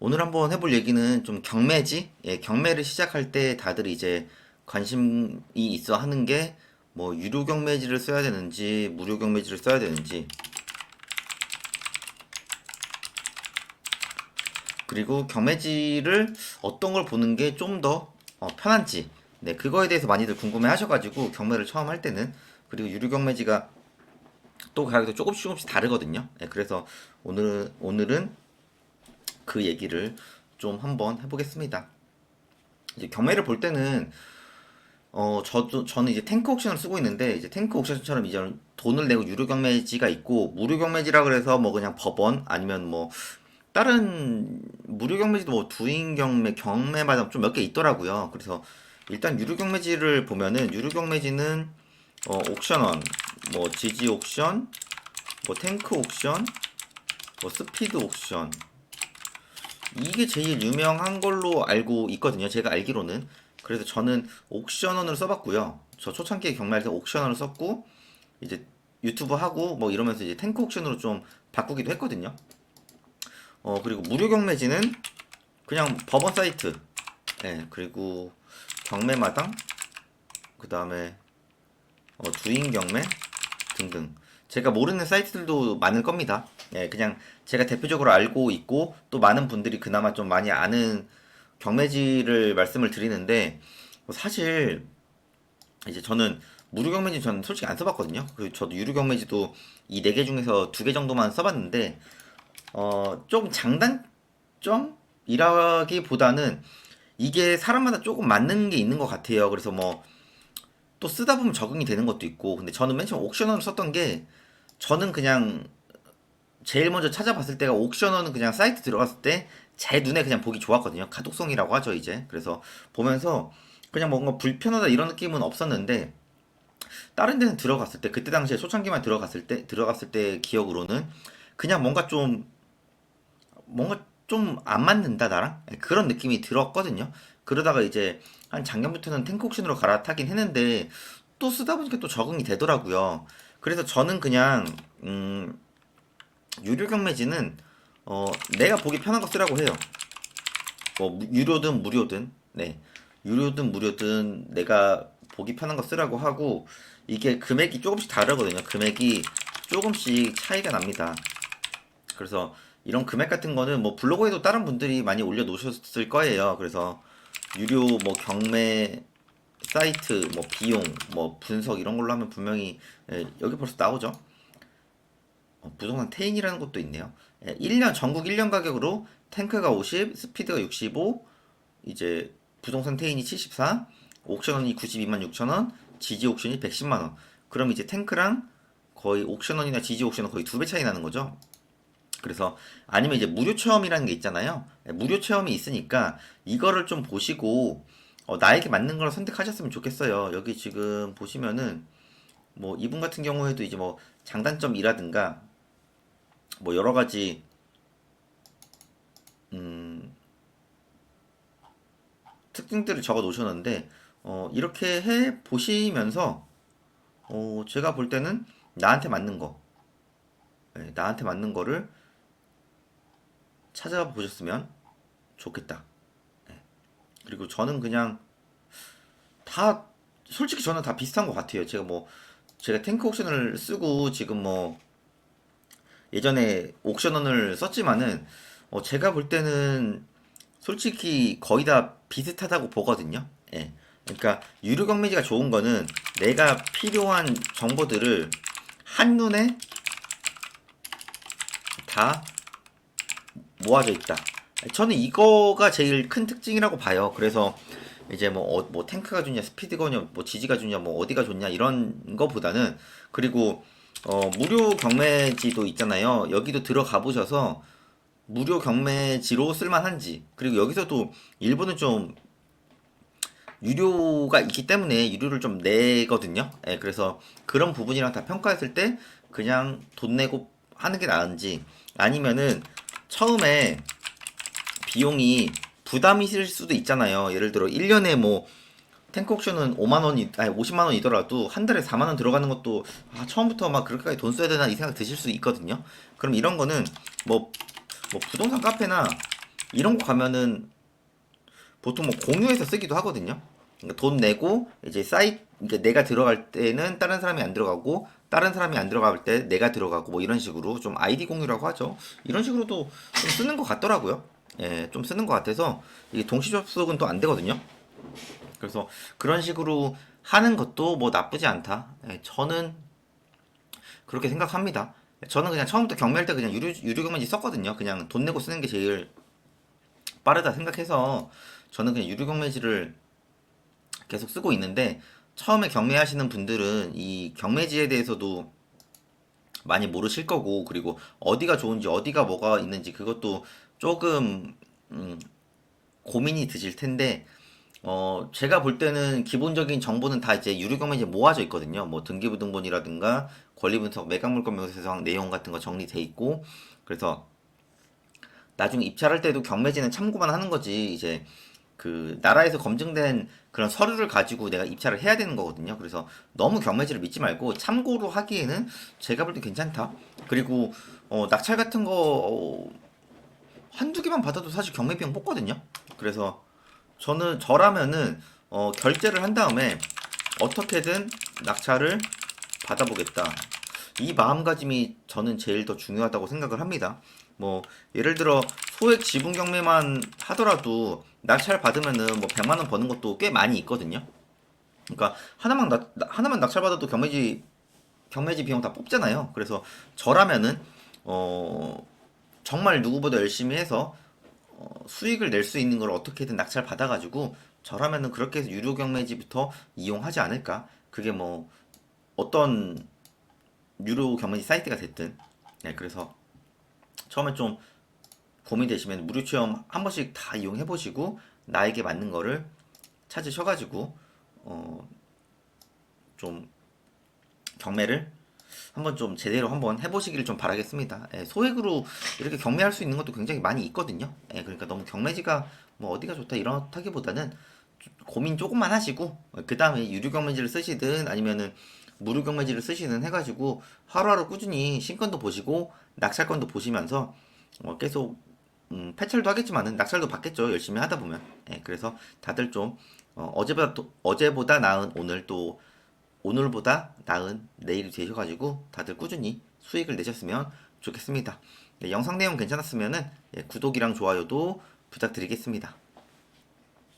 오늘 한번 해볼 얘기는 좀 경매지? 예, 경매를 시작할 때 다들 이제 관심이 있어 하는 게 뭐 유료 경매지를 써야 되는지 무료 경매지를 써야 되는지, 그리고 경매지를 어떤 걸 보는 게 좀 더 편한지, 네, 그거에 대해서 많이들 궁금해 하셔가지고 경매를 처음 할 때는. 그리고 유료 경매지가 또 가격도 조금씩 다르거든요. 예, 그래서 오늘은 그 얘기를 좀 한번 해보겠습니다. 이제 경매를 볼 때는 저는 이제 탱크 옥션을 쓰고 있는데, 이제 탱크 옥션처럼 이제 돈을 내고 유료 경매지가 있고, 무료 경매지라 그래서 뭐 그냥 법원 아니면 뭐 다른 무료 경매지도 뭐 두인 경매마다 좀 몇 개 있더라고요. 그래서 일단 유료 경매지를 보면은, 유료 경매지는 옥션원, 뭐 지지 옥션, 뭐 탱크 옥션, 뭐 스피드 옥션, 이게 제일 유명한 걸로 알고 있거든요. 제가 알기로는. 그래서 저는 옥션원을 써봤고요. 저 초창기에 경매할 때 옥션원을 썼고, 이제 유튜브 하고 뭐 이러면서 이제 탱크 옥션으로 좀 바꾸기도 했거든요. 그리고 무료 경매지는 그냥 법원 사이트, 예, 그리고 경매마당, 그 다음에 주인 경매 등등. 제가 모르는 사이트들도 많을 겁니다. 예, 그냥 제가 대표적으로 알고 있고 또 많은 분들이 그나마 좀 많이 아는 경매지를 말씀을 드리는데, 사실 이제 저는 무료 경매지 저는 솔직히 안 써봤거든요. 그 저도 유료 경매지도 이 네 개 중에서 두 개 정도만 써봤는데, 조금 장단점이라기보다는 이게 사람마다 조금 맞는 게 있는 것 같아요. 그래서 뭐 또 쓰다 보면 적응이 되는 것도 있고, 근데 저는 맨 처음 옥션으로 썼던 게, 저는 그냥 제일 먼저 찾아봤을 때가, 옥션은 그냥 사이트 들어갔을 때 제 눈에 그냥 보기 좋았거든요. 가독성이라고 하죠, 이제. 그래서 보면서 그냥 뭔가 불편하다 이런 느낌은 없었는데, 다른 데는 들어갔을 때, 그때 당시에 초창기만 들어갔을 때 기억으로는 그냥 뭔가 좀 안 맞는다 나랑, 그런 느낌이 들었거든요. 그러다가 이제 한 작년부터는 탱크 옥션으로 갈아타긴 했는데, 또 쓰다 보니까 또 적응이 되더라고요. 그래서 저는 그냥 유료 경매지는 내가 보기 편한 거 쓰라고 해요. 뭐 유료든 무료든, 네, 유료든 무료든 내가 보기 편한 거 쓰라고 하고, 이게 금액이 조금씩 다르거든요. 금액이 조금씩 차이가 납니다. 그래서 이런 금액 같은 거는 뭐 블로그에도 다른 분들이 많이 올려놓으셨을 거예요. 그래서 유료 뭐 경매 사이트, 뭐 비용, 뭐 분석 이런 걸로 하면 분명히, 여기 벌써 나오죠. 부동산 테인이라는 것도 있네요. 1년 전국 1년 가격으로 탱크가 50, 스피드가 65, 이제 부동산 테인이 74, 옥션원이 92만 6천 원, 지지 옥션이 110만 원. 그럼 이제 탱크랑 거의 옥션원이나 지지 옥션은 거의 두 배 차이 나는 거죠. 그래서 아니면 이제 무료 체험이라는 게 있잖아요. 무료 체험이 있으니까 이거를 좀 보시고 나에게 맞는 걸 선택하셨으면 좋겠어요. 여기 지금 보시면은 뭐 이분 같은 경우에도 이제 뭐 장단점이라든가 뭐 여러 가지 음, 특징들을 적어 놓으셨는데, 이렇게 해 보시면서 제가 볼 때는 나한테 맞는 거, 나한테 맞는 거를 찾아보셨으면 좋겠다. 그리고 저는 그냥 다, 솔직히 저는 다 비슷한 것 같아요. 제가 탱크 옥션을 쓰고 지금 뭐 예전에 옥션원을 썼지만은, 제가 볼 때는 솔직히 거의 다 비슷하다고 보거든요. 예. 그러니까 유료 경매지가 좋은 거는 내가 필요한 정보들을 한눈에 다 모아져 있다. 저는 이거가 제일 큰 특징이라고 봐요. 그래서 이제 뭐 탱크가 좋냐, 스피드가 좋냐, 뭐 지지가 좋냐, 뭐 어디가 좋냐 이런 거보다는, 그리고 무료 경매지도 있잖아요. 여기도 들어가 보셔서 무료 경매지로 쓸만한지, 그리고 여기서도 일부는 좀 유료가 있기 때문에 유료를 좀 내거든요. 예, 그래서 그런 부분이랑 다 평가했을 때 그냥 돈 내고 하는 게 나은지, 아니면은 처음에 비용이 부담이실 수도 있잖아요. 예를 들어 1년에 뭐 탱크 옥션은 5만 원이, 아니 50만 원이더라도 한 달에 4만 원 들어가는 것도, 처음부터 막 그렇게까지 돈 써야 되나 이 생각 드실 수 있거든요. 그럼 이런 거는 뭐, 뭐 부동산 카페나 이런 거 가면은 보통 뭐 공유해서 쓰기도 하거든요. 그러니까 돈 내고 이제 그러니까 내가 들어갈 때는 다른 사람이 안 들어가고 다른 사람이 안 들어갈 때 내가 들어가고 뭐 이런 식으로 좀 아이디 공유라고 하죠. 이런 식으로도 좀 쓰는 것 같더라고요. 예, 좀 쓰는 것 같아서 이게 동시 접속은 또 안 되거든요. 그래서 그런 식으로 하는 것도 뭐 나쁘지 않다. 예, 저는 그렇게 생각합니다. 저는 그냥 처음부터 경매할 때 그냥 유료 경매지 썼거든요. 그냥 돈 내고 쓰는 게 제일 빠르다 생각해서 저는 그냥 유료 경매지를 계속 쓰고 있는데 처음에 경매하시는 분들은 이 경매지에 대해서도 많이 모르실 거고 그리고 어디가 좋은지 어디가 뭐가 있는지 그것도 조금 음, 고민이 드실 텐데 제가 볼 때는 기본적인 정보는 다 이제 유료 경매지에 모아져 있거든요. 뭐 등기부등본이라든가 권리분석, 매각물건 명세서상 내용 같은 거 정리돼 있고 그래서 나중에 입찰할 때도 경매지는 참고만 하는 거지 이제 그 나라에서 검증된 그런 서류를 가지고 내가 입찰을 해야 되는 거거든요. 그래서 너무 경매지를 믿지 말고 참고로 하기에는 제가 볼 때 괜찮다. 그리고 낙찰 같은 거 한두 개만 받아도 사실 경매 비용 뽑거든요. 그래서 저라면은 결제를 한 다음에 어떻게든 낙찰을 받아보겠다. 이 마음가짐이 저는 제일 더 중요하다고 생각을 합니다. 뭐 예를 들어 소액 지분 경매만 하더라도 낙찰 받으면은 뭐 100만 원 버는 것도 꽤 많이 있거든요. 그러니까 하나만 낙찰 받아도 경매지 비용 다 뽑잖아요. 그래서 저라면은 어 정말 누구보다 열심히 해서 수익을 낼 수 있는 걸 어떻게든 낙찰 받아가지고 저라면은 그렇게 해서 유료 경매지부터 이용하지 않을까. 그게 뭐 어떤 유료 경매지 사이트가 됐든. 네, 그래서 처음에 좀 고민되시면 무료 체험 한 번씩 다 이용해 보시고 나에게 맞는 거를 찾으셔가지고 어, 좀 경매를 한번 좀 제대로 한번 해보시기를 좀 바라겠습니다. 예, 소액으로 이렇게 경매할 수 있는 것도 굉장히 많이 있거든요. 예, 그러니까 너무 경매지가 뭐 어디가 좋다 이렇다기보다는 고민 조금만 하시고 그 다음에 유료 경매지를 쓰시든 아니면은 무료 경매지를 쓰시든 해가지고 하루하루 꾸준히 신건도 보시고 낙찰건도 보시면서 계속 패철도 하겠지만은 낙찰도 받겠죠. 열심히 하다 보면. 예, 그래서 다들 좀 어제보다 나은 오늘 또 오늘보다 나은 내일이 되셔가지고 다들 꾸준히 수익을 내셨으면 좋겠습니다. 네, 영상 내용 괜찮았으면은 구독이랑 좋아요도 부탁드리겠습니다.